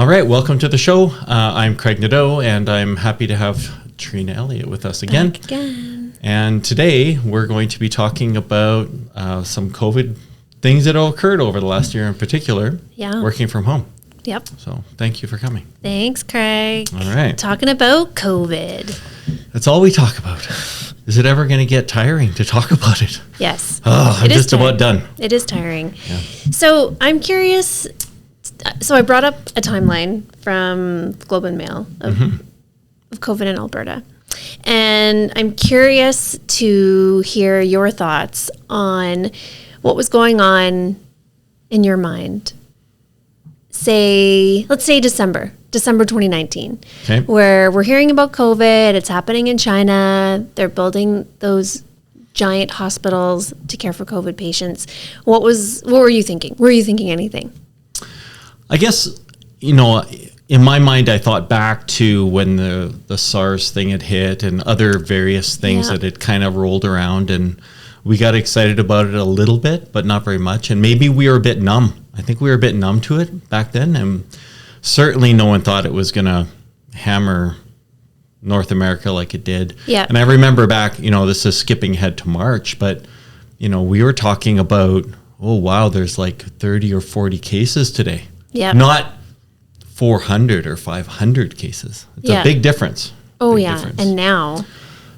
All right, welcome to the show. I'm Craig Nadeau, and I'm happy to have Treena Elliott with us again. Back again. And today we're going to be talking about some COVID things that occurred over the last year in particular, working from home. Yep. So thank you for coming. Thanks, Craig. All right. Talking about COVID. That's all we talk about. Is it ever going to get tiring to talk about it? Yes. Oh, I'm just about done. It is tiring. Yeah. So I'm curious. So I brought up a timeline from Globe and Mail of COVID in Alberta. And I'm curious to hear your thoughts on what was going on in your mind. Let's say December 2019, where we're hearing about COVID. It's happening in China. They're building those giant hospitals to care for COVID patients. What were you thinking? Were you thinking anything? I guess, in my mind, I thought back to when the SARS thing had hit and other various things that had kind of rolled around, and we got excited about it a little bit, but not very much. And maybe we were a bit numb. I think we were a bit numb to it back then. And certainly no one thought it was going to hammer North America like it did. Yeah. And I remember back, this is skipping ahead to March, but, we were talking about, oh, wow, there's like 30 or 40 cases today. Yeah. Not 400 or 500 cases. It's a big difference. Oh, yeah. Difference. And now,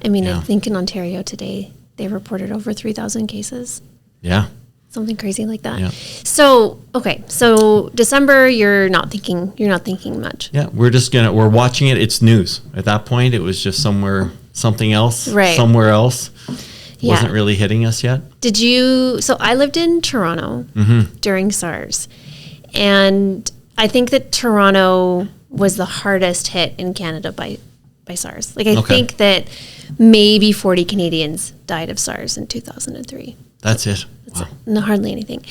I think in Ontario today, they reported over 3,000 cases. Yeah. Something crazy like that. Yeah. So, okay. So December, you're not thinking much. Yeah. We're watching it. It's news. At that point, it was just something else, somewhere else. Yeah. Wasn't really hitting us yet. So I lived in Toronto during SARS. And I think that Toronto was the hardest hit in Canada by SARS. I think that maybe 40 Canadians died of SARS in 2003. That's it. Wow. Hardly anything.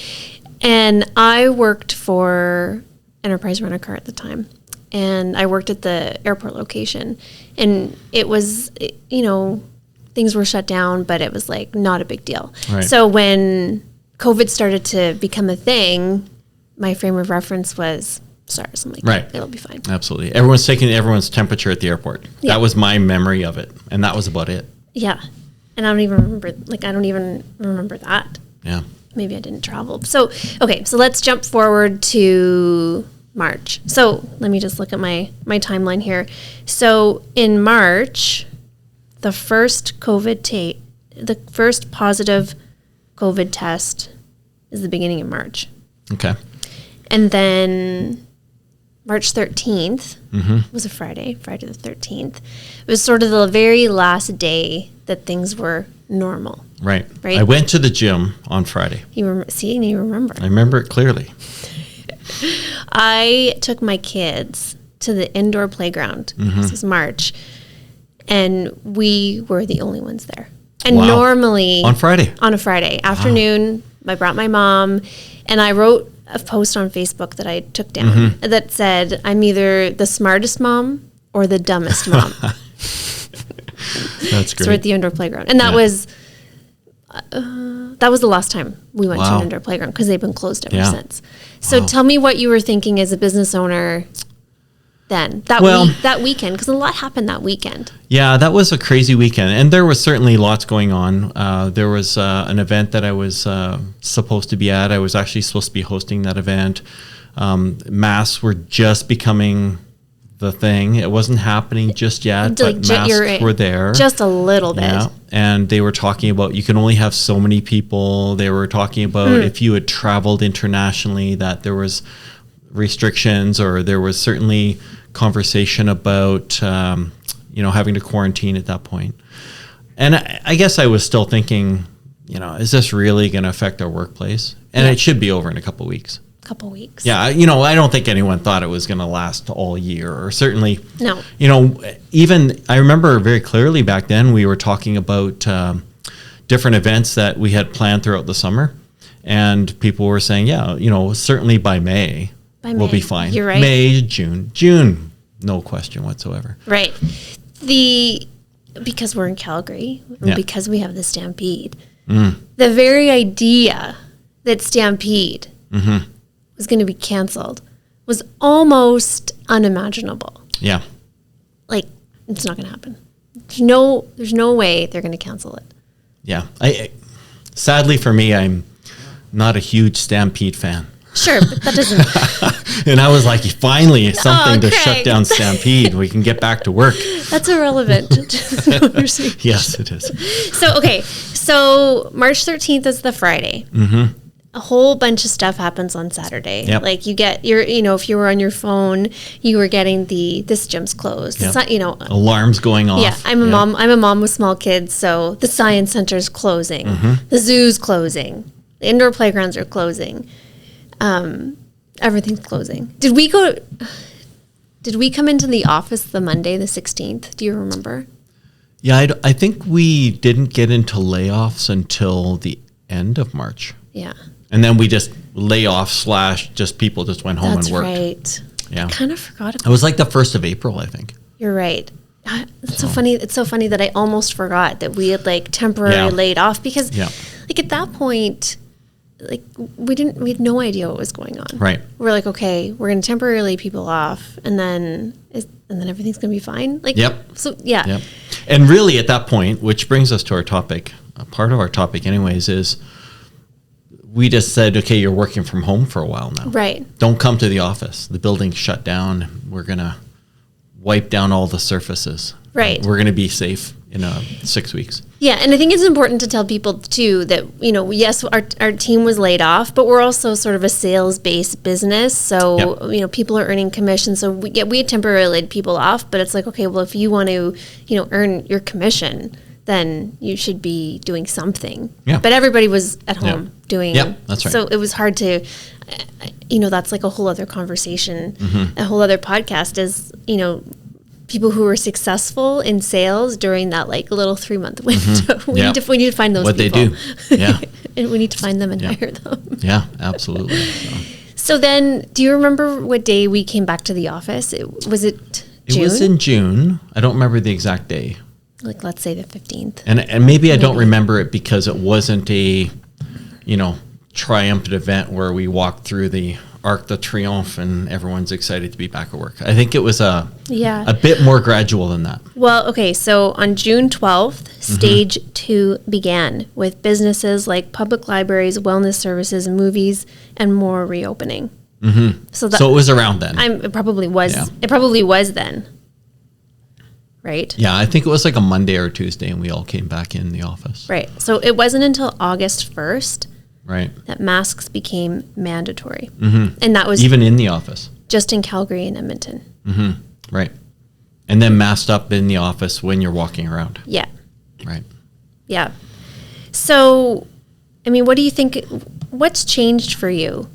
And I worked for Enterprise Rent-A-Car at the time. And I worked at the airport location. And it was, things were shut down, but it was not a big deal. Right. So when COVID started to become a thing, my frame of reference was SARS. I'm like, it'll be fine. Absolutely. Everyone's taking everyone's temperature at the airport. Yeah. That was my memory of it. And that was about it. Yeah. And I don't even remember that. Yeah. Maybe I didn't travel. So, okay. So let's jump forward to March. So let me just look at my timeline here. So in March, the first positive COVID test is the beginning of March. Okay. And then March 13th was a Friday the 13th. It was sort of the very last day that things were normal. Right. I went to the gym on Friday. You remember. I remember it clearly. I took my kids to the indoor playground. This was March. And we were the only ones there. And normally... On a Friday afternoon, I brought my mom, and I wrote a post on Facebook that I took down that said, I'm either the smartest mom or the dumbest mom. That's great. So we're at the indoor playground. And that was the last time we went to an indoor playground because they've been closed ever since. So tell me what you were thinking as a business owner then, that weekend, because a lot happened that weekend. Yeah, that was a crazy weekend. And there was certainly lots going on. There was an event that I was supposed to be at. I was actually supposed to be hosting that event. Masks were just becoming the thing. It wasn't happening just yet, but masks were there. Just a little bit. Yeah. And they were talking about you can only have so many people. They were talking about if you had traveled internationally that there was restrictions, or there was certainly conversation about having to quarantine at that point. And I guess I was still thinking, is this really going to affect our workplace? And it should be over in a couple of weeks. Yeah, I don't think anyone thought it was going to last all year, or certainly no. Even I remember very clearly back then we were talking about different events that we had planned throughout the summer, and people were saying, certainly by May. We'll be fine. You're right. May, June, no question whatsoever. Right. Because we're in Calgary, because we have the Stampede, the very idea that Stampede was going to be canceled was almost unimaginable. Yeah. Like, it's not going to happen. There's no way they're going to cancel it. Yeah. Sadly for me, I'm not a huge Stampede fan. Sure, but that doesn't... And I was like, finally, something to Craig. shut down Stampede. We can get back to work. That's irrelevant. Yes, it is. So March 13th is the Friday. Mm-hmm. A whole bunch of stuff happens on Saturday. Yep. Like if you were on your phone, you were getting this gym's closed. Yep. It's not, alarms going off. Yeah, I'm a mom with small kids, so the science center's closing. Mm-hmm. The zoo's closing. The indoor playgrounds are closing. Everything's closing. Did we come into the office the Monday, the 16th? Do you remember? Yeah, I think we didn't get into layoffs until the end of March. Yeah. And then we just just people just went home and worked. That's right. Yeah. I kind of forgot about it. Was like the 1st of April, I think. You're right. It's so funny. It's so funny that I almost forgot that we had like temporarily laid off because like at that point, like we had no idea what was going on. Right. We're like, okay, we're going to temporarily lay people off and then everything's going to be fine. Like, so yeah. Yep. And really at that point, which brings us to our topic, part of our topic anyways, is we just said, okay, you're working from home for a while now. Right. Don't come to the office. The building's shut down. We're going to wipe down all the surfaces. Right. We're going to be safe in 6 weeks. Yeah, and I think it's important to tell people too that, yes, our team was laid off, but we're also sort of a sales-based business. So, people are earning commission. So we had temporarily laid people off, but it's like, okay, well, if you want to, earn your commission, then you should be doing something. Yeah. But everybody was at home doing. Yeah, that's right. So it was hard to, that's like a whole other conversation, a whole other podcast is, people who were successful in sales during that like little 3-month window. We need to find those people. What they do. Yeah. And we need to find them and hire them. Yeah, absolutely. So then, do you remember what day we came back to the office? Was it June? It was in June. I don't remember the exact day. Like, let's say the 15th. And maybe I don't remember it because it wasn't a, triumphant event where we walked through the Arc de Triomphe and everyone's excited to be back at work. I think it was a bit more gradual than that. Well, okay, so on June 12th, stage 2 began with businesses like public libraries, wellness services, movies, and more reopening. Mm-hmm. So it was around then. It probably was. Yeah. It probably was then. Right? Yeah, I think it was like a Monday or Tuesday and we all came back in the office. Right. So it wasn't until August 1st that masks became mandatory. Mm-hmm. And that was... Even in the office. Just in Calgary and Edmonton. Mm-hmm. Right. And then masked up in the office when you're walking around. Yeah. Right. Yeah. So, I mean, what do you think... What's changed for you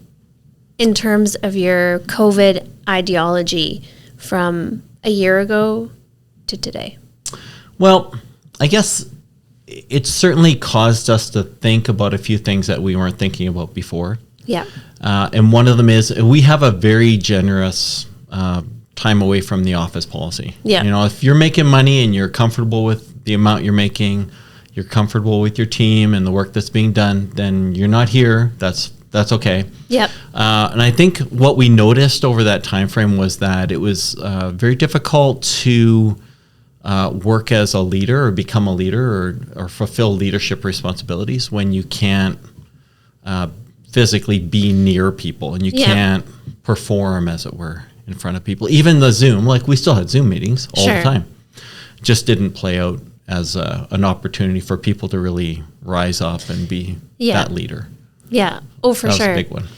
in terms of your COVID ideology from a year ago to today? Well, I guess it certainly caused us to think about a few things that we weren't thinking about before. Yeah. And one of them is we have a very generous time away from the office policy. Yeah. If you're making money and you're comfortable with the amount you're making, you're comfortable with your team and the work that's being done, then you're not here. That's okay. Yep. And I think what we noticed over that time frame was that it was very difficult to work as a leader or become a leader or fulfill leadership responsibilities when you can't physically be near people and you can't perform, as it were, in front of people. Even the Zoom, like we still had Zoom meetings all the time, just didn't play out as an opportunity for people to really rise up and be that leader. Yeah. Oh, for sure. That was a big one.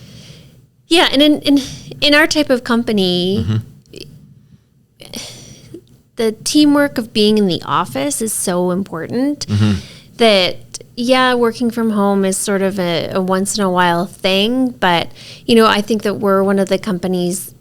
Yeah, and in our type of company, the teamwork of being in the office is so important that, working from home is sort of a once in a while thing. But, I think that we're one of the companies,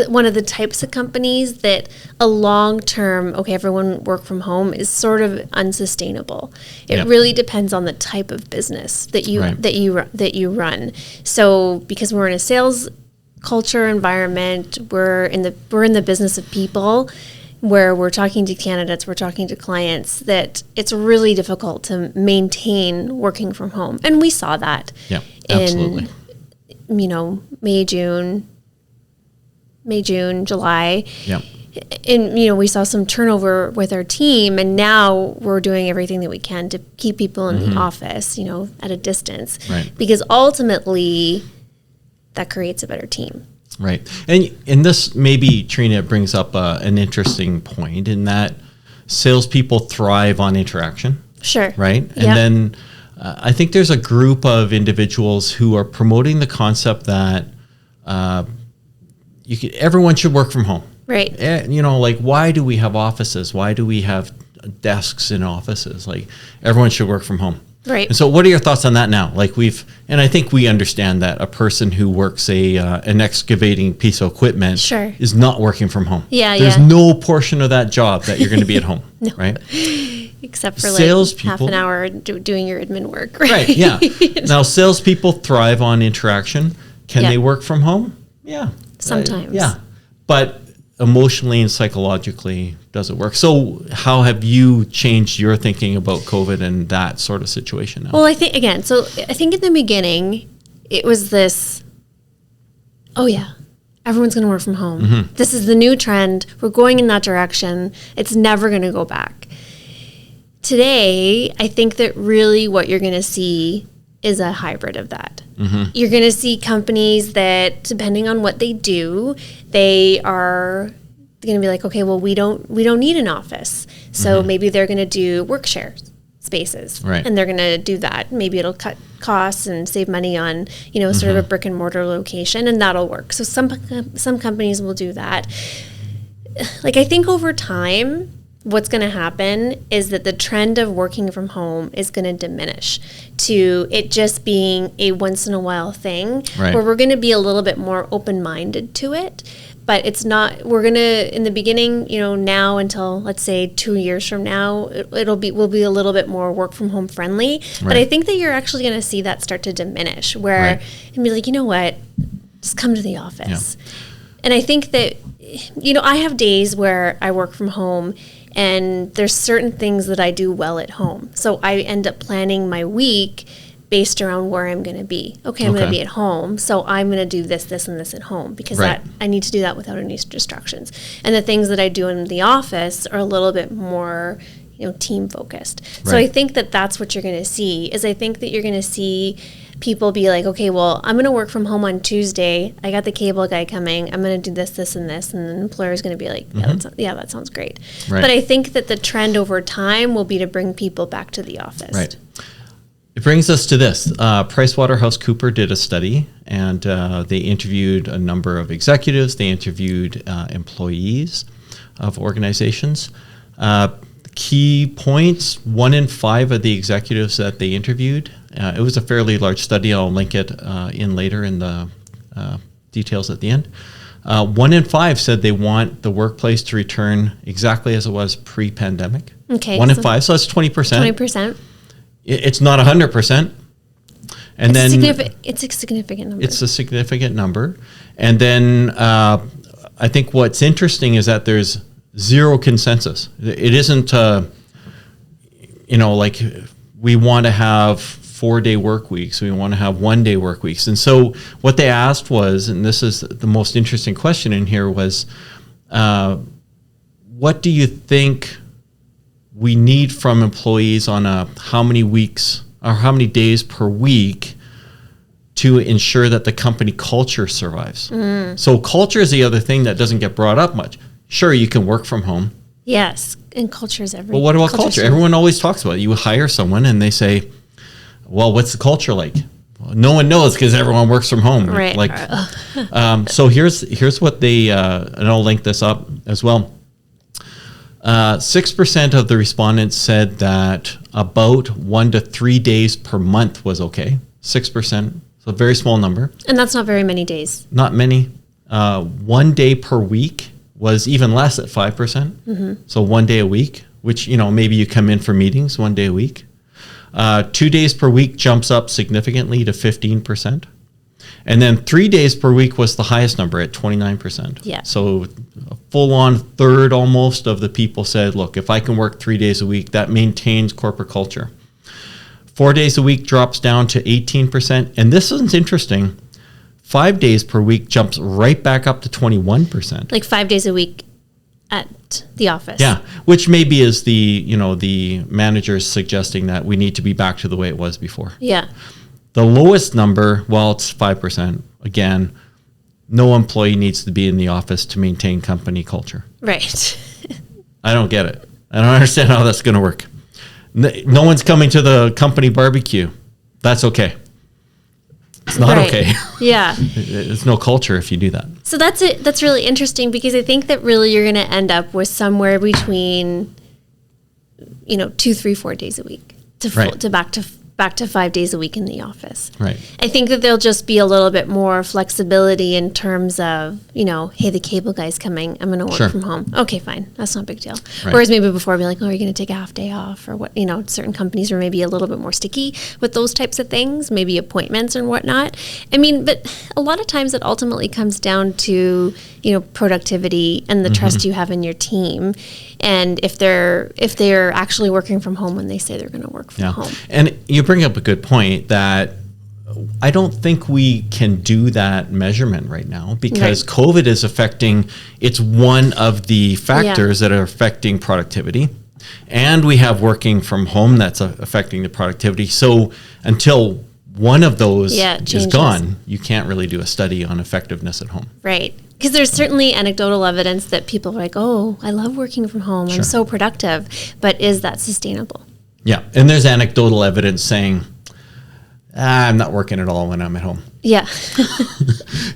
one of the types of companies that a long-term, everyone work from home is sort of unsustainable. It really depends on the type of business that you run. So because we're in a sales culture environment, we're in the business of people, where we're talking to candidates, we're talking to clients, that it's really difficult to maintain working from home. And we saw that absolutely. in, May, June, May, June, July. Yeah. And, we saw some turnover with our team, and now we're doing everything that we can to keep people in the office, at a distance. Right. Because ultimately, that creates a better team. Right. And this maybe, Treena, brings up an interesting point in that salespeople thrive on interaction. Sure. Right. And then I think there's a group of individuals who are promoting the concept that everyone should work from home. Right. Like, why do we have offices? Why do we have desks in offices? Like, everyone should work from home. Right. And so what are your thoughts on that now? Like, and I think we understand that a person who works an excavating piece of equipment Sure. is not working from home. Yeah, There's no portion of that job that you're going to be at home, No. right? Except for half an hour doing your admin work. Right, yeah. Now, salespeople thrive on interaction. Can they work from home? Yeah. Sometimes. Yeah. But emotionally and psychologically, does it work? So how have you changed your thinking about COVID and that sort of situation now? Well, I think in the beginning, it was this, oh yeah, everyone's going to work from home. Mm-hmm. This is the new trend. We're going in that direction. It's never going to go back. Today, I think that really what you're going to see is a hybrid of that. Mm-hmm. You're going to see companies that, depending on what they do, they are going to be like, okay, well, we don't need an office. So maybe they're going to do work share spaces. Right. And they're going to do that. Maybe it'll cut costs and save money on, sort of a brick and mortar location, and that'll work. So some companies will do that. Like, I think over time, what's going to happen is that the trend of working from home is going to diminish to it just being a once in a while thing, right, where we're going to be a little bit more open-minded to it. But it's not, we're going to, in the beginning, now until, let's say, 2 years from now, we'll be a little bit more work from home friendly. Right. But I think that you're actually going to see that start to diminish, where and be like, you know what, just come to the office. Yeah. And I think that, I have days where I work from home, and there's certain things that I do well at home. So I end up planning my week based around where I'm going to be. Okay, I'm going to be at home, so I'm going to do this, this, and this at home, because I need to do that without any distractions. And the things that I do in the office are a little bit more, team focused. Right. So I think that that's what you're going to see. I think that you're going to see people be like, okay, well, I'm going to work from home on Tuesday. I got the cable guy coming. I'm going to do this, this, and this. And the employer is going to be like, that sounds great. Right. But I think that the trend over time will be to bring people back to the office. Right. It brings us to this. PricewaterhouseCoopers did a study, and they interviewed a number of executives. They interviewed employees of organizations. Key points, 1 in 5 of the executives that they interviewed, it was a fairly large study. I'll link it in later in the details at the end. 1 in 5 said they want the workplace to return exactly as it was pre-pandemic. Okay. 1 in 5, so that's 20%. 20%. It's not 100%. And it's a significant number. It's a significant number. And then I think what's interesting is that there's zero consensus. It isn't, like we want to have 4-day work weeks. We want to have 1-day work weeks. And so what they asked was, and this is the most interesting question in here, was what do you think we need from employees on how many weeks or how many days per week to ensure that the company culture survives? So culture is the other thing that doesn't get brought up much. Sure, you can work from home. Yes, and culture is everything. But what about culture? Everyone always talks about it. You hire someone and they say, well, what's the culture like? Well, no one knows because everyone works from home. Right. So here's what they, and I'll link this up as well. 6% of the respondents said that about 1 to 3 days per month was okay. 6%, so a very small number. And that's not very many days. Not many. 1 day per week was even less at 5%. Mm-hmm. So 1 day a week, which, maybe you come in for meetings 1 day a week. 2 days per week jumps up significantly to 15%. And then 3 days per week was the highest number at 29%. Yeah. So a full-on third almost of the people said, look, if I can work 3 days a week, that maintains corporate culture. 4 days a week drops down to 18%. And this one's interesting. 5 days per week jumps right back up to 21%. Like 5 days a week at the office. Yeah, which maybe is the managers suggesting that we need to be back to the way it was before. Yeah. The lowest number, well, it's 5%. Again, no employee needs to be in the office to maintain company culture. Right. I don't get it. I don't understand how that's going to work. No one's coming to the company barbecue. That's okay. It's not okay. Yeah. There's no culture if you do that. So that's it. That's really interesting because I think that really you're going to end up with somewhere between, 2, 3, 4 days a week to back to 5 days a week in the office. Right. I think that there'll just be a little bit more flexibility in terms of, hey, the cable guy's coming. I'm going to work from home. Okay, fine. That's not a big deal. Right. Whereas maybe before, I'd be like, oh, are you going to take a half day off or what? Certain companies were maybe a little bit more sticky with those types of things, maybe appointments and whatnot. I mean, but a lot of times it ultimately comes down to, productivity and the trust you have in your team. And if they're actually working from home when they say they're going to work from home. And you bring up a good point that I don't think we can do that measurement right now because COVID is it's one of the factors that are affecting productivity. And we have working from home that's affecting the productivity. So until one of those is gone, you can't really do a study on effectiveness at home. Right. Because there's certainly anecdotal evidence that people are like, oh, I love working from home. I'm so productive. But is that sustainable? Yeah. And there's anecdotal evidence saying, I'm not working at all when I'm at home. Yeah.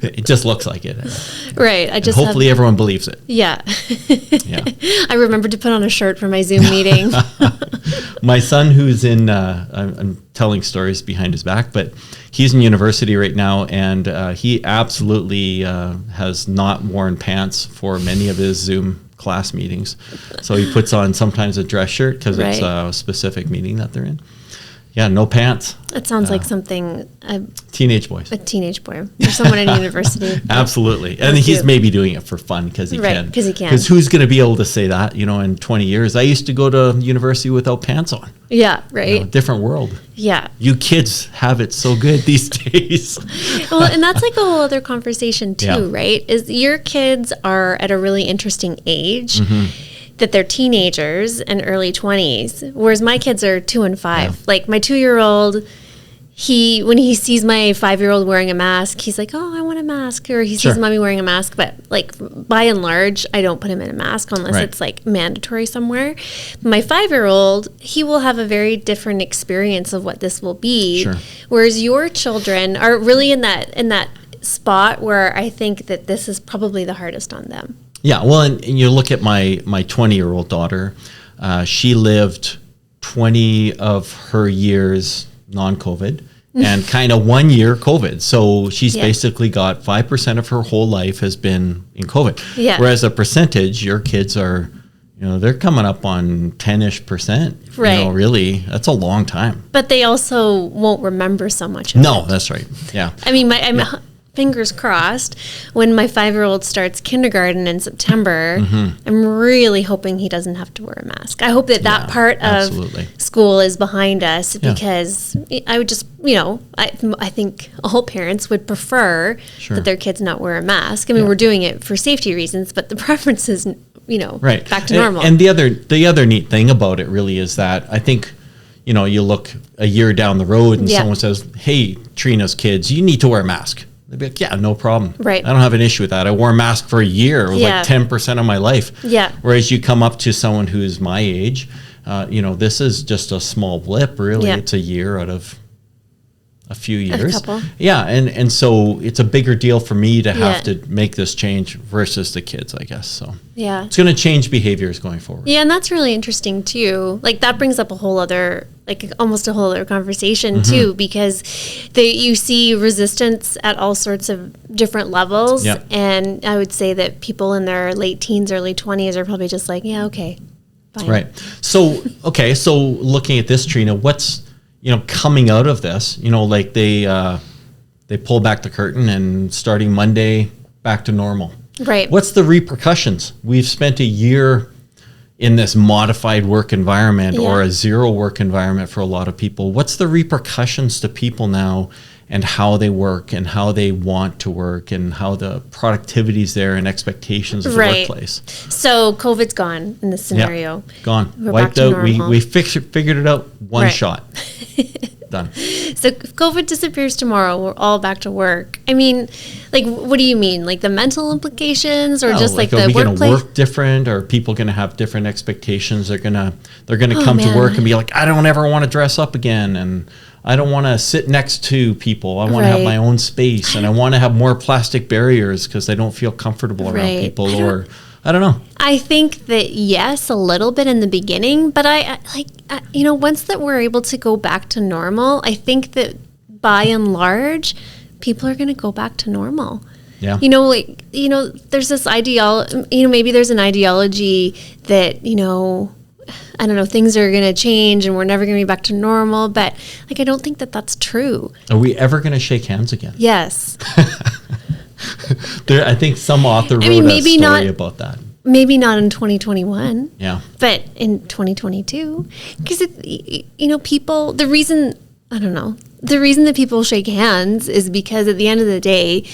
It just looks like it. Right. Hopefully everyone believes it. Yeah. Yeah. I remembered to put on a shirt for my Zoom meeting. My son, who's I'm telling stories behind his back, but he's in university right now, and he absolutely has not worn pants for many of his Zoom class meetings. So he puts on sometimes a dress shirt because it's a specific meeting that they're in. Yeah, no pants. It sounds like something teenage boys. A teenage boy or someone in university. Absolutely. And he's maybe doing it for fun because he can. Because he can. Because who's going to be able to say that, in 20 years? I used to go to university without pants on. Yeah, right. Different world. Yeah. You kids have it so good these days. Well, and that's like a whole other conversation too, right? Is your kids are at a really interesting age. That they're teenagers and early 20s, whereas my kids are 2 and 5. Yeah. Like my 2-year-old, when he sees my 5-year-old wearing a mask, he's like, "Oh, I want a mask," or he sees mommy wearing a mask. But like by and large, I don't put him in a mask unless it's like mandatory somewhere. My 5-year-old, he will have a very different experience of what this will be. Sure. Whereas your children are really in that spot where I think that this is probably the hardest on them. Yeah, well, and you look at my 20-year-old daughter. She lived 20 of her years non-COVID and kind of 1 year COVID. So she's basically got 5% of her whole life has been in COVID. Yeah. Whereas a percentage, your kids are, they're coming up on 10-ish%. Right. Really, that's a long time. But they also won't remember so much of it. That's right. Yeah. I mean, fingers crossed, when my 5-year-old starts kindergarten in September, I'm really hoping he doesn't have to wear a mask. I hope that part of school is behind us because I would just, I think all parents would prefer that their kids not wear a mask. I mean, we're doing it for safety reasons, but the preference is, back to normal. And the other neat thing about it really is that I think, you look a year down the road and someone says, "Hey, Treena's kids, you need to wear a mask." They'd be like, yeah, no problem. Right. I don't have an issue with that. I wore a mask for a year. It was like 10% of my life. Yeah. Whereas you come up to someone who's my age, this is just a small blip, really. Yeah. It's a year out of a few years. A couple. Yeah. And so it's a bigger deal for me to have to make this change versus the kids, I guess. So it's going to change behaviors going forward. Yeah. And that's really interesting too. Like that brings up almost a whole other conversation too, because you see resistance at all sorts of different levels. Yep. And I would say that people in their late teens, early 20s are probably just like, yeah, okay, fine. Right. So looking at this, Treena, what's, coming out of this, like they pull back the curtain and starting Monday back to normal. Right. What's the repercussions? We've spent a year in this modified work environment or a zero work environment for a lot of people. What's the repercussions to people now and how they work and how they want to work and how the productivity is there and expectations of the workplace. So COVID's gone in this scenario. Yeah, gone. We're Wiped out. We figured it out one shot. Done. So if COVID disappears tomorrow, we're all back to work. I mean, like, what do you mean? Like the mental implications, or just like the are we workplace? Going to work different? Or are people going to have different expectations? They're gonna come to work and be like, I don't ever want to dress up again, and I don't want to sit next to people. I want to have my own space, and I want to have more plastic barriers because I don't feel comfortable around people. Or I don't know. I think that yes, a little bit in the beginning, but I once that we're able to go back to normal, I think that by and large, people are going to go back to normal. Yeah. There's this maybe there's an ideology that, I don't know, things are going to change and we're never going to be back to normal. But I don't think that that's true. Are we ever going to shake hands again? Yes. I think some author wrote a story about that. Maybe not in 2021. Yeah. But in 2022. Because, people, the reason that people shake hands is because at the end of the day,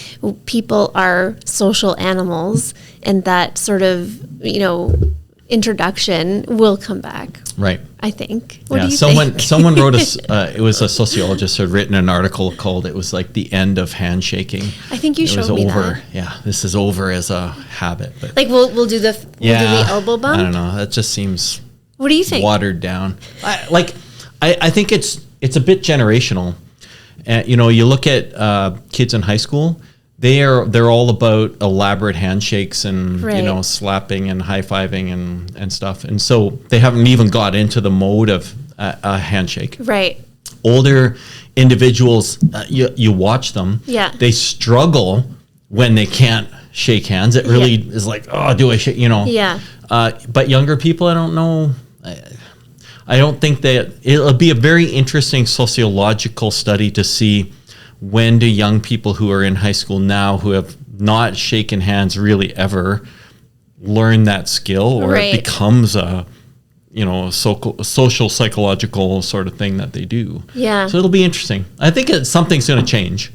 people are social animals, and that sort of, introduction will come back. Right. I think. What do you think? Someone wrote it was a sociologist who had written an article called, it was like the end of handshaking. I think you showed me that. Yeah, this is over as a habit. But we'll do the elbow bump. I don't know. That just seems what do you think? Watered down. I think it's a bit generational. You look at kids in high school. They're all about elaborate handshakes and slapping and high-fiving and stuff, and so they haven't even got into the mode of a handshake. Right. Older individuals, you watch them. Yeah. They struggle when they can't shake hands. It really is like, oh, do I shake? Yeah. But younger people, I don't know. I don't think that it'll be a very interesting sociological study to see. When do young people who are in high school now, who have not shaken hands really ever, learn that skill, or it becomes a social psychological sort of thing that they do? Yeah. So it'll be interesting. I think something's going to change.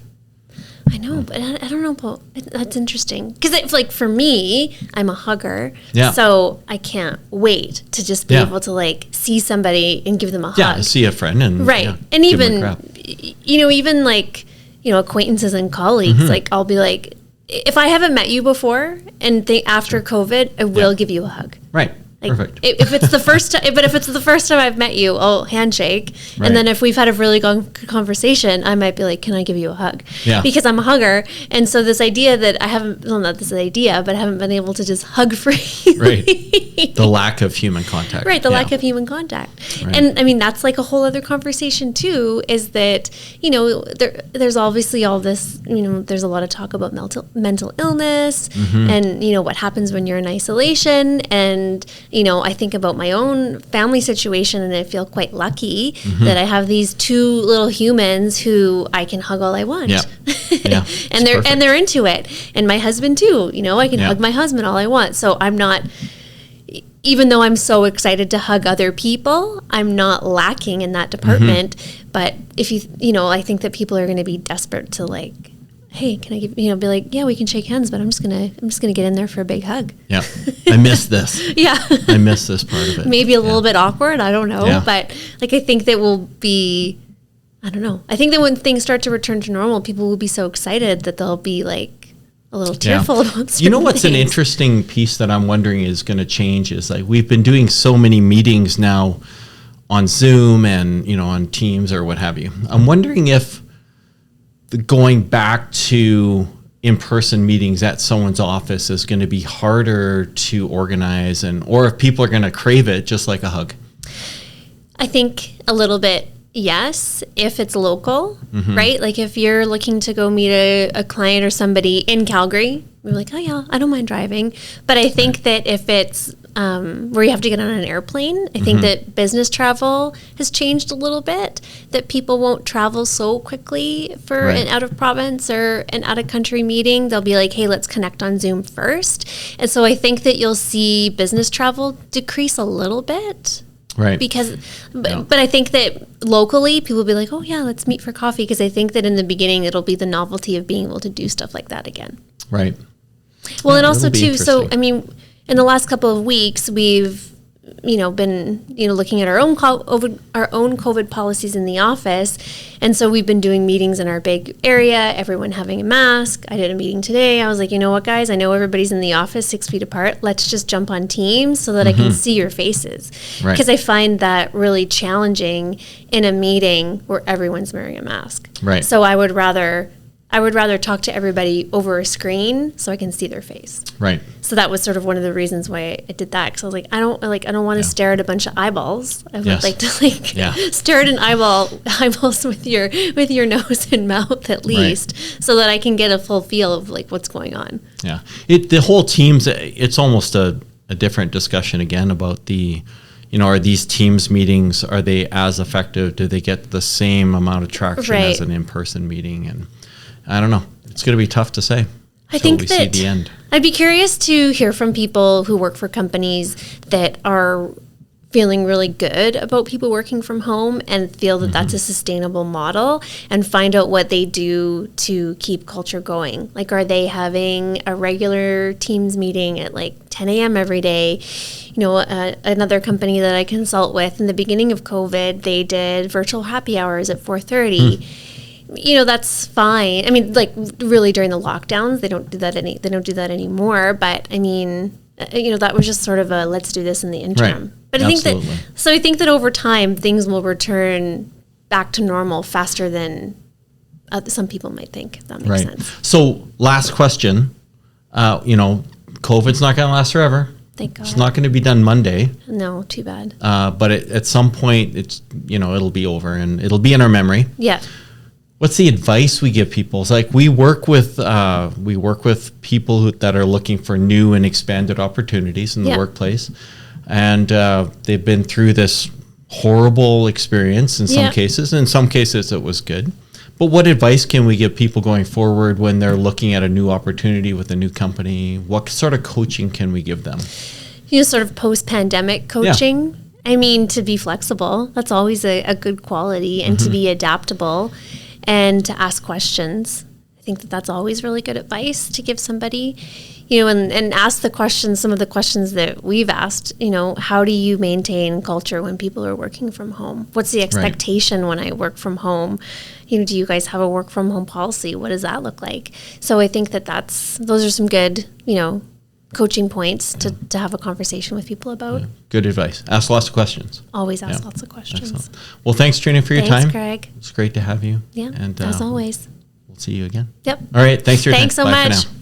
I know, but I don't know about that's interesting because it's like for me, I'm a hugger, so I can't wait to just be able to see somebody and give them a hug. Yeah, see a friend and and even acquaintances and colleagues. I'll be like, if I haven't met you before and after COVID, I will give you a hug. Right. Perfect. If it's the first time, but if it's the first time I've met you, I'll handshake. Right. And then if we've had a really good conversation, I might be like, can I give you a hug? Yeah. Because I'm a hugger. And so this idea that I haven't, well, not this idea, but I haven't been able to just hug freely. Right. The lack of human contact. Right. The lack of human contact. Right. And I mean, that's like a whole other conversation too, is that, there's obviously all this, there's a lot of talk about mental illness and, what happens when you're in isolation. And, I think about my own family situation, and I feel quite lucky that I have these two little humans who I can hug all I want. Yeah. Yeah. and they're into it. And my husband too, I can hug my husband all I want. So I'm not, even though I'm so excited to hug other people, I'm not lacking in that department. But if I think that people are going to be desperate to hey, can I give, be like, yeah, we can shake hands, but I'm just gonna get in there for a big hug. Yeah. I miss this. Yeah. I miss this part of it. Maybe a little bit awkward. I don't know. Yeah. But I think that will be, I don't know. I think that when things start to return to normal, people will be so excited that they'll be a little tearful about certain what's things. An interesting piece that I'm wondering is going to change is we've been doing so many meetings now on Zoom and, on Teams or what have you. I'm wondering if going back to in-person meetings at someone's office is going to be harder to organize, or if people are going to crave it just like a hug. I think a little bit, yes, if it's local, right? Like if you're looking to go meet a client or somebody in Calgary, you're like, oh yeah, I don't mind driving. But I think that if it's where you have to get on an airplane, I think that business travel has changed a little bit, that people won't travel so quickly for an out of province or an out of country meeting. They'll be like, hey, let's connect on Zoom first. And so I think that you'll see business travel decrease a little bit. Right. Because, but I think that locally, people will be like, oh yeah, let's meet for coffee. Because I think that in the beginning, it'll be the novelty of being able to do stuff like that again. Right. Well, and also too, so, I mean, in the last couple of weeks, we've, been, looking at our own COVID policies in the office. And so we've been doing meetings in our big area, everyone having a mask. I did a meeting today. I was like, you know what, guys, I know everybody's in the office 6 feet apart. Let's just jump on Teams so that I can see your faces. Because I find that really challenging in a meeting where everyone's wearing a mask. Right. So I would rather talk to everybody over a screen so I can see their face. Right. So that was sort of one of the reasons why I did that. Because I was like, I don't want to stare at a bunch of eyeballs. I would like to stare at eyeballs with your nose and mouth at least, so that I can get a full feel of like what's going on. Yeah. The whole Teams, it's almost a different discussion again about the, are these Teams meetings, are they as effective? Do they get the same amount of traction as an in-person meeting? And I don't know. It's going to be tough to say. I think we see the end. I'd be curious to hear from people who work for companies that are feeling really good about people working from home and feel that that's a sustainable model, and find out what they do to keep culture going. Like, are they having a regular Teams meeting at like 10 a.m. every day? Another company that I consult with, in the beginning of COVID, they did virtual happy hours at 4:30. That's fine. I mean, like, really during the lockdowns, they don't do that anymore. But I mean, that was just sort of a let's do this in the interim. Right. But I think that over time things will return back to normal faster than some people might think. If that makes sense. So, last question. COVID's not going to last forever. Thank God. It's not going to be done Monday. No, too bad. But at some point, it's it'll be over and it'll be in our memory. Yeah. What's the advice we give people? It's like we work with people that are looking for new and expanded opportunities in the workplace, and they've been through this horrible experience in some cases. In some cases, it was good. But what advice can we give people going forward when they're looking at a new opportunity with a new company? What sort of coaching can we give them? Sort of post-pandemic coaching. Yeah. I mean, to be flexible. That's always a good quality, and to be adaptable. And to ask questions. I think that's always really good advice to give somebody, and ask the questions, some of the questions that we've asked, how do you maintain culture when people are working from home? What's the expectation when I work from home? Do you guys have a work from home policy? What does that look like? So I think those are some good, coaching points to have a conversation with people about. Yeah. Good advice. Ask lots of questions. Always ask lots of questions. Excellent. Well, thanks, Treena, for your time. Thanks, Craig. It's great to have you. Yeah, and as always. We'll see you again. Yep. All right. Thanks for your time. Thanks so much. Bye for now.